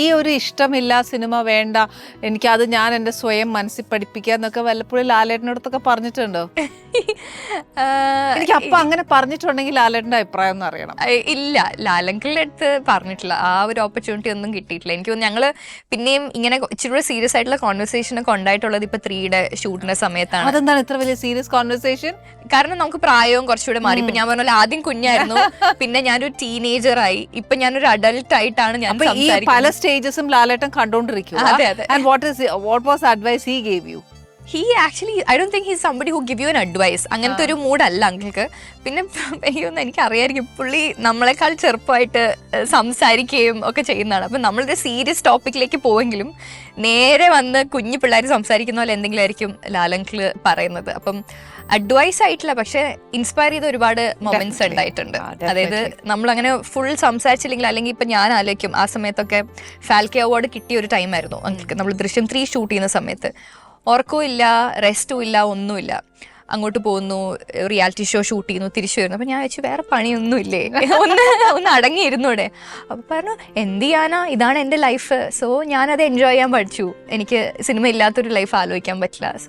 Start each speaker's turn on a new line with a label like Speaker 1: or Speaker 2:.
Speaker 1: ഈ ഒരു ഇഷ്ടമില്ല, സിനിമ വേണ്ട, എനിക്കത് ഞാൻ എൻ്റെ സ്വയം മനസ്സിൽ പഠിപ്പിക്കുക എന്നൊക്കെ വല്ലപ്പോഴും ലാലേട്ടനടുത്തൊക്കെ പറഞ്ഞിട്ടുണ്ടോ? എനിക്ക് അപ്പൊ അങ്ങനെ പറഞ്ഞിട്ടുണ്ടെങ്കിൽ ലാലേട്ടൻ്റെ അഭിപ്രായം ഒന്ന് അറിയണം.
Speaker 2: ഇല്ല, ലാലങ്കിളുടെ അടുത്ത് പറഞ്ഞിട്ടില്ല, ആ ഒരു ഓപ്പർച്യൂണിറ്റി ഒന്നും കിട്ടിയിട്ടില്ല. എനിക്ക് തോന്നുന്നു ഞങ്ങള് പിന്നെയും ഇങ്ങനെ ഇച്ചിരി സീരിയസ് ആയിട്ടുള്ള കോൺവെർസേഷൻ ഒക്കെ ഉണ്ടായിട്ടുള്ളത് ഇപ്പൊ 3യുടെ ഷൂട്ടിന്റെ സമയത്താണ്.
Speaker 1: അതെന്താണ് ഇത്ര വലിയ സീരിയസ് കോൺവെർസേഷൻ?
Speaker 2: കാരണം നമുക്ക് പ്രായവും കുറച്ചുകൂടെ മാറി. ഇപ്പൊ ഞാൻ പറഞ്ഞ ആദ്യം കുഞ്ഞായിരുന്നു, പിന്നെ ഞാനൊരു ടീനേജർ ആയി, ഇപ്പൊ ഞാനൊരു അഡൽട്ട് ആയിട്ടാണ് ഞാൻ
Speaker 1: സംസാരിക്കുന്നത്. പല സ്റ്റേജസും ലാലേട്ടൻ കണ്ടോണ്ടിരിക്കും. And what was the advice he gave you?
Speaker 2: He actually, I don't think he's somebody who give you an advice. അങ്ങനത്തെ ഒരു മൂഡല്ല അങ്കിൾക്ക്. പിന്നെ എനിക്ക് അറിയായിരിക്കും പുള്ളി നമ്മളെക്കാൾ ചെറുപ്പമായിട്ട് സംസാരിക്കുകയും ഒക്കെ ചെയ്യുന്നതാണ്. അപ്പം നമ്മളൊരു സീരിയസ് ടോപ്പിക്കിലേക്ക് പോവെങ്കിലും നേരെ വന്ന് കുഞ്ഞു പിള്ളേർ സംസാരിക്കുന്ന പോലെ എന്തെങ്കിലും ആയിരിക്കും ലാലങ്കിള് പറയുന്നത്. അപ്പം അഡ്വൈസ് ആയിട്ടില്ല, പക്ഷെ ഇൻസ്പയർ ചെയ്ത ഒരുപാട് മൊമെന്റ്സ് ഉണ്ടായിട്ടുണ്ട്. അതായത് നമ്മളങ്ങനെ ഫുൾ സംസാരിച്ചില്ലെങ്കിൽ, അല്ലെങ്കിൽ ഇപ്പം ഞാൻ ആലോചിക്കും ആ സമയത്തൊക്കെ ഫാൽക്കെ അവാർഡ് കിട്ടിയ ഒരു ടൈമായിരുന്നു അങ്കിൾക്ക്. നമ്മൾ ദൃശ്യം 3 ഷൂട്ട് ചെയ്യുന്ന സമയത്ത് ഉറക്കവും ഇല്ല, റെസ്റ്റും ഇല്ല, ഒന്നുമില്ല. അങ്ങോട്ട് പോകുന്നു, റിയാലിറ്റി ഷോ ഷൂട്ട് ചെയ്യുന്നു, തിരിച്ചു വരുന്നു. അപ്പം ഞാൻ വെച്ചു വേറെ പണിയൊന്നും ഇല്ലേ, ഒന്ന് അടങ്ങിയിരുന്നൂടെ. അപ്പം പറഞ്ഞു എന്ത് ചെയ്യാനാ, ഇതാണ് എൻ്റെ ലൈഫ്. സോ ഞാനത് എൻജോയ് ചെയ്യാൻ പഠിച്ചു. എനിക്ക് സിനിമ ഇല്ലാത്തൊരു ലൈഫ് ആലോചിക്കാൻ പറ്റില്ല.